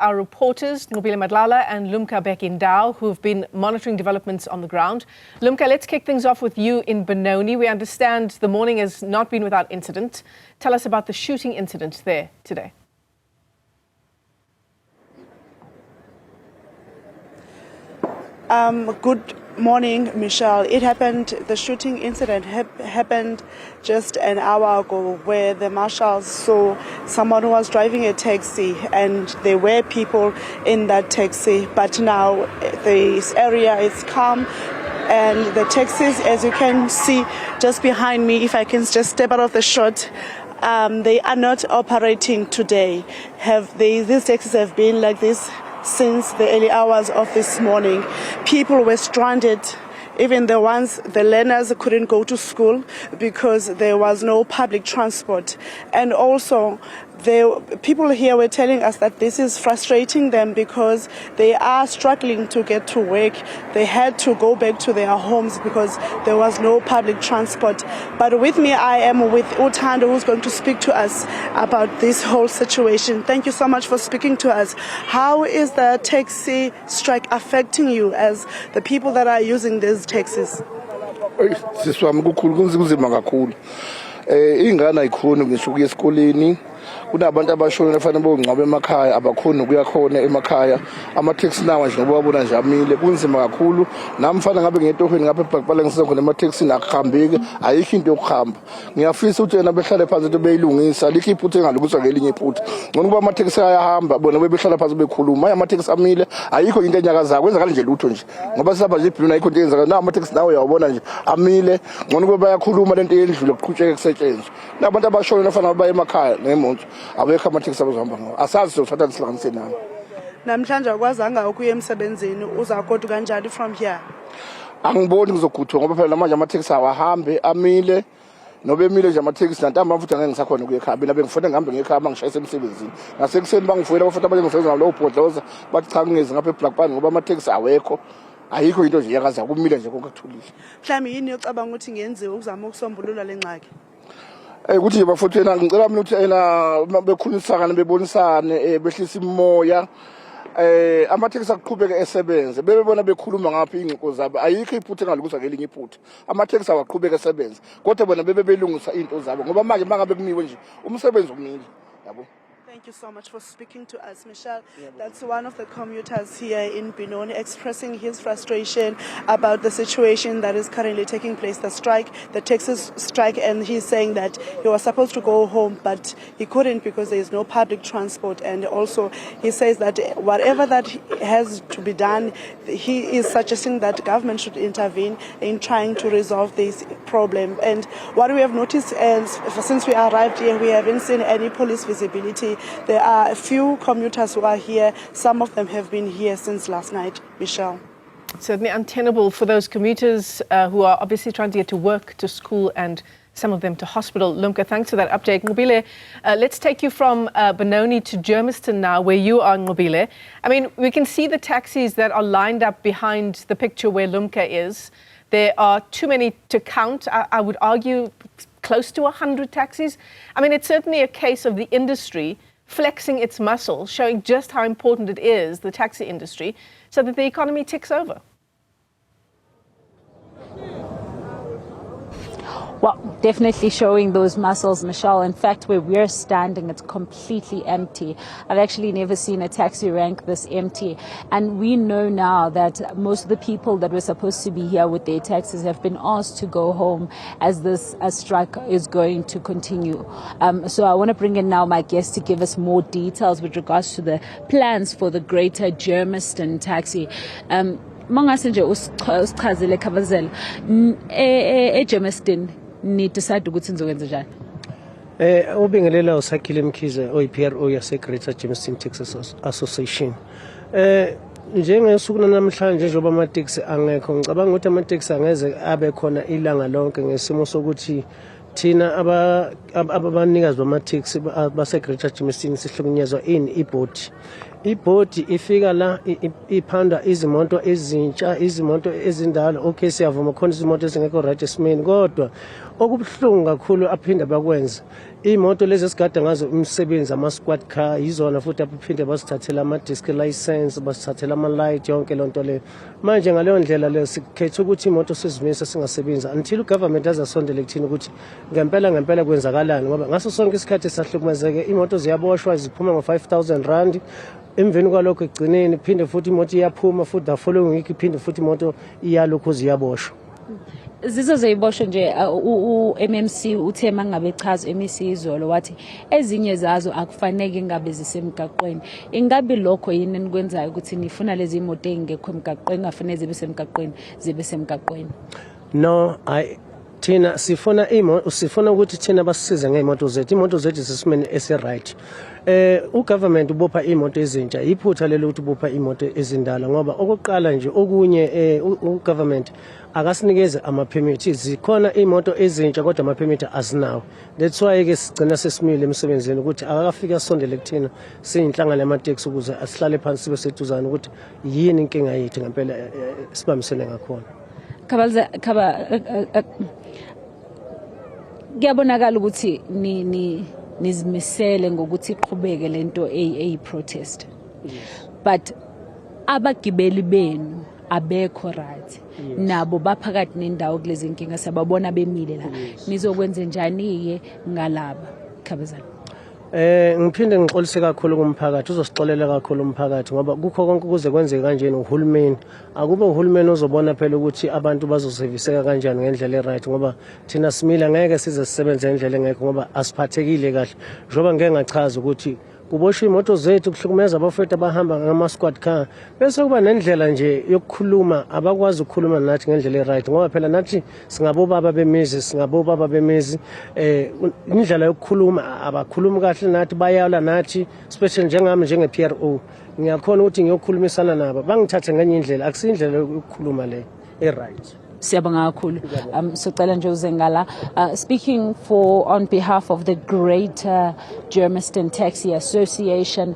our reporters, Nqobile Madla and Lumka Bhekindawo, who've been monitoring developments on the ground. Lumka, let's kick things off with you in Benoni. We understand the morning has not been without incident. Tell us about the shooting incident there today. Good morning, Michelle. The shooting incident happened just an hour ago, where the marshals saw someone who was driving a taxi and there were people in that taxi. But now this area is calm and the taxis, as you can see just behind me, if I can just step out of the shot, they are not operating today. These taxis have been like this since the early hours of this morning. People were stranded. Even the learners couldn't go to school because there was no public transport. And also, people here were telling us that this is frustrating them because they are struggling to get to work. They had to go back to their homes because there was no public transport. But with me, I am with Uthando, who's going to speak to us about this whole situation. Thank you so much for speaking to us. How is the taxi strike affecting you as the people that are using these taxis? Kunabantu abashona efanele bongcwabe emakhaya abakhona ukuya khona emakhaya ama-taxi nawo nje ngoba wabona nje amile kunzima kakhulu nami mfana ngabe ngetohweni ngapha ebhakubhala ngisiza khona ema-taxini akuhambeki ayikho into yokuhamba ngiyafisa ukuthi yena behlale phansi into beyilungisa alikho iphutha engalungiswa ngelinye iphutha ngcono kuba ama-taxi ayahamba bona bebehlala phansi bekhuluma manje ama-taxi amile ayikho into enyakazayo kwenzakala nje lutho nje ngoba sihamba nje ibhiluni ayikho into eyenzakala ama-taxi nawo uyawabona nje amile ngcono kube bayakhuluma lento eyendlule kuqhutsheke kusetshenzwe nabantu abashona efanele baye emakhaya ngemonto abekho amathekisi abazohamba ngawo asazi sothatha isihlanganise nami namhlanje akwazanga ukuya emsebenzini uzagodu kanjani from here angiboni ngizoguthwa ngoba phela manje amathekisi awahambe amile nobe emile nje amathekisi nantamba futhi angeke ngisakhona ukuya ekhaya mina bengifanele ngihambe ngekhaya mangishayise emsebenzini nasekuseni bangifuela bafuthi abanye ngisebenza ngalo bhodloza bathi cha ngingezi ngapha eBlackburn ngoba amathekisi awekho ayikho into nje yakaza kumile nje konkathulile mhlawumbe yini yocabanga ukuthi ngenziwe ukuzama ukusombulula lengxaki ukuthi bafothena ngicela mina ukuthi ena bekhulisana bebonisane behlisa imoya amathekisi aqhubeke esebenze bebebona bekhuluma ngaphi ingxoxo zabo ayikho iphutha engalungiswa ngelinye iphutha amathekisi awaqhubeke esebenze kodwa bona bebelungisa into zabo ngoba manje mangabe kumiwe nje umsebenzi umile yabo. Thank you so much for speaking to us, Michelle. That's one of the commuters here in Benoni expressing his frustration about the situation that is currently taking place, the Texas strike, and he's saying that he was supposed to go home, but he couldn't because there is no public transport. And also, he says that whatever that has to be done, he is suggesting that government should intervene in trying to resolve this problem. And what we have noticed since we arrived here, we haven't seen any police visibility. There are a few commuters who are here. Some of them have been here since last night. Michelle. Certainly untenable for those commuters who are obviously trying to get to work, to school, and some of them to hospital. Lumka, thanks for that update. Nqobile, let's take you from Benoni to Germiston now, where you are, Nqobile. I mean, we can see the taxis that are lined up behind the picture where Lumka is. There are too many to count. I would argue close to 100 taxis. I mean, it's certainly a case of the industry flexing its muscle, showing just how important it is, the taxi industry, so that the economy ticks over. Well, definitely showing those muscles, Michelle. In fact, where we're standing, it's completely empty. I've actually never seen a taxi rank this empty. And we know now that most of the people that were supposed to be here with their taxis have been asked to go home as this strike is going to continue. So I want to bring in now my guest to give us more details with regards to the plans for the greater Germiston taxi. Mangase nje usichazele Khavazela eGermiston ni decide ukuthi nizokwenza njani ubingelela uSakhile Mkhize oyiPRO yase Greater Germiston Taxi Association njengesuku namhlanje njengoba ama-taxi angekho ngicabanga ukuthi ama-taxi angeze abe khona ilanga lonke ngesimo sokuthi thina abanikazi bama-taxi base Greater Germiston sihlukunyezwa ibhodi ibhodi ifika la iphanda izimoto ezintsha izimoto ezindala okay siyavuma khona izimoto ezingekho right esimeni kodwa okubuhlungu kakhulu aphinda bakwenza imoto lezi esigada ngazo umsebenzi ama-squad car yizona futhi aphinde basithathela ama-disc license basithathela ama-light yonke lonto leyo manje ngaleyo ndlela leyo sikhetha ukuthi imoto sizimisa singasebenzi until ugovernment azasondele kuthina ukuthi ngempela kwenzakalani ngoba ngaso sonke isikhathi sahlukumezeke imoto ziyaboshwa ziphuma ngo-5,000 rand emveni kwalokho egcineni phinde futhi imoto iyaphuma futhi the following week iphinde futhi imoto iyalokhu ziyaboshwa. Zizo zeyibosho nje u-MMC uthe mangabe echaza MEC izolo wathi ezinye zazo akufanele ngabe zisemgaqweni. Ingabe lokho yini enikwenzayo ukuthi nifuna lezi imoto engekho emgaqweni afanele zibe semgaqweni zibe semgaqweni? No, thina sifuna ukuthi thina basisize ngeimoto zethu. Imoto zethu zisesimeni esi-right. Ugovernment ubopha imoto ezintsha iphutha lelo ukuthi ubopha imoto ezindala ngoba okokuqala nje okunye ugovernment akasinikeze ama-permit zikhona imoto ezintsha kodwa ama-permit asinawo. That's why ke sigcina sesimile emsebenzini ukuthi akafika asondele kuthina siyinhlangano yamateksi ukuze asihlale phansi sibe seduzana ukuthi yini inkinga yethu ngempela sibambisene ngakhona. Kuyabonakala ukuthi nizimisele ngokuthi iqhubeke lento eyi-protest. But abagibeli benu abekho right. Nabo baphakathi nendawo kulezi inkinga sababona bemile la. Nizokwenza njani-ke ngalaba Khabazana? Ngiphinde ngixolise kakhulu kumphakathi uzosixolela kakhulu umphakathi ngoba kukho konke kuze kwenzeke kanjeni uhulumeni akube uhulumeni uzobona phela ukuthi abantu bazoserviseka kanjani ngendlela e-right ngoba thina simile ngeke size sisebenze ngendlela engekho ngoba asiphathekile kahle njengoba ngeke ngachaza ukuthi kuboshwa imoto zethu kuhlukumeza abafowethu abahamba ngama-squad car bese kuba nendlela nje yokukhuluma abakwazi ukukhuluma nathi ngendlela e-right ngoba phela nathi singabobaba bemizi indlela yokukhuluma abakhulumi kahle nathi bayala nathi especially njengami njenge-PRO ngiyakhona ukuthi ngiyokhulumisana nabo bangithathe ngenye indlela akusiyindlela yokukhuluma le e-right. Siyabonga kakhulu. Sicela nje uzengala speaking on behalf of the Greater Germiston Taxi Association.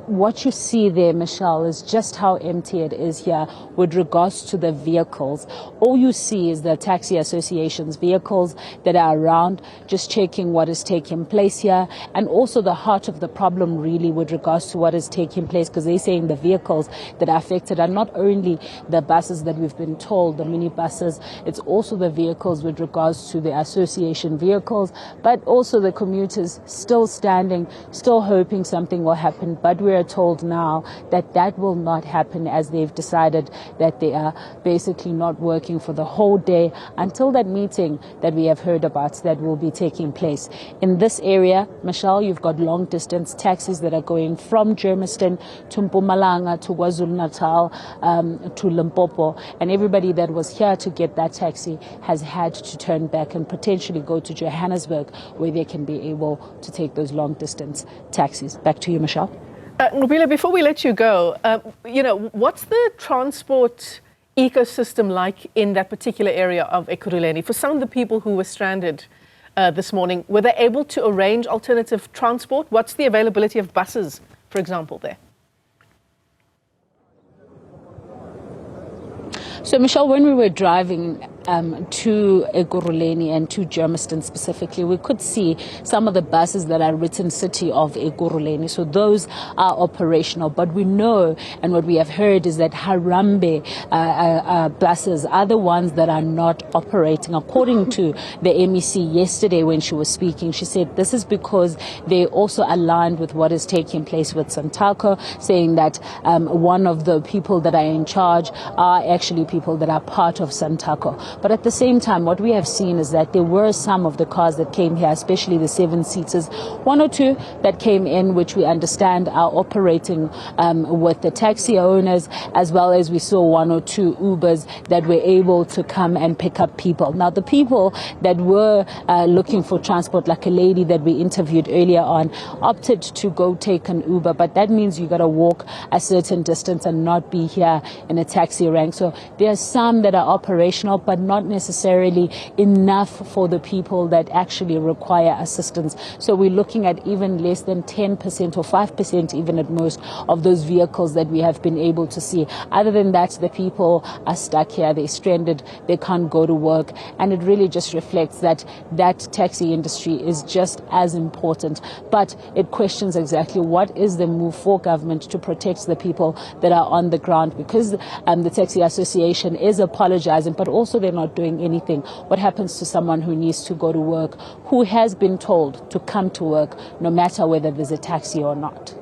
What you see there, Michelle, is just how empty it is here with regards to the vehicles. All you see is the taxi association's vehicles that are around, just checking what is taking place here, and also the heart of the problem really with regards to what is taking place, because they're saying the vehicles that are affected are not only the buses that we've been told, the minibuses, it's also the vehicles with regards to the association vehicles, but also the commuters still standing, still hoping something will happen. But we are told now that that will not happen as they've decided that they are basically not working for the whole day until that meeting that we have heard about that will be taking place. In this area, Michelle, you've got long distance taxis that are going from Germiston to Mpumalanga to KwaZulu-Natal to Limpopo, and everybody that was here to get that taxi has had to turn back and potentially go to Johannesburg where they can be able to take those long distance taxis. Back to you, Michelle. Nqobile, before we let you go, what's the transport ecosystem like in that particular area of Ekurhuleni? For some of the people who were stranded this morning, were they able to arrange alternative transport? What's the availability of buses, for example, there? So, Michelle, when we were driving to Ekurhuleni and to Germiston specifically, we could see some of the buses that are written City of Ekurhuleni. So those are operational. But we know, and what we have heard is that Harambee buses are the ones that are not operating. According to the MEC yesterday when she was speaking, she said this is because they also aligned with what is taking place with Santaco, saying that one of the people that are in charge are actually people that are part of Santaco. But at the same time, what we have seen is that there were some of the cars that came here, especially the 7-seaters, 1 or 2 that came in, which we understand are operating with the taxi owners, as well as we saw 1 or 2 Ubers that were able to come and pick up people. Now, the people that were looking for transport, like a lady that we interviewed earlier on, opted to go take an Uber, but that means you got to walk a certain distance and not be here in a taxi rank. So there are some that are operational, but not necessarily enough for the people that actually require assistance. So we're looking at even less than 10% or 5% even at most of those vehicles that we have been able to see. Other than that, the people are stuck here, they're stranded, they can't go to work, and it really just reflects that taxi industry is just as important. But it questions exactly what is the move for government to protect the people that are on the ground, because the Taxi Association is apologizing, but also they're not doing anything. What happens to someone who needs to go to work, who has been told to come to work, no matter whether there's a taxi or not?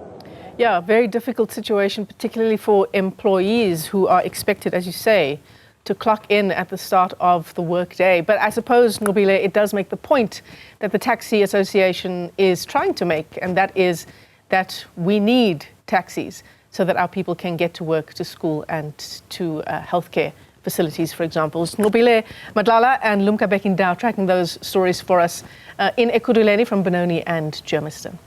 Yeah, very difficult situation, particularly for employees who are expected, as you say, to clock in at the start of the workday. But I suppose, Nqobile, it does make the point that the Taxi Association is trying to make, and that is that we need taxis so that our people can get to work, to school, and to healthcare facilities, for example. Nqobile Madla and Lumka Bhekindawo tracking those stories for us in Ekurhuleni from Benoni and Germiston.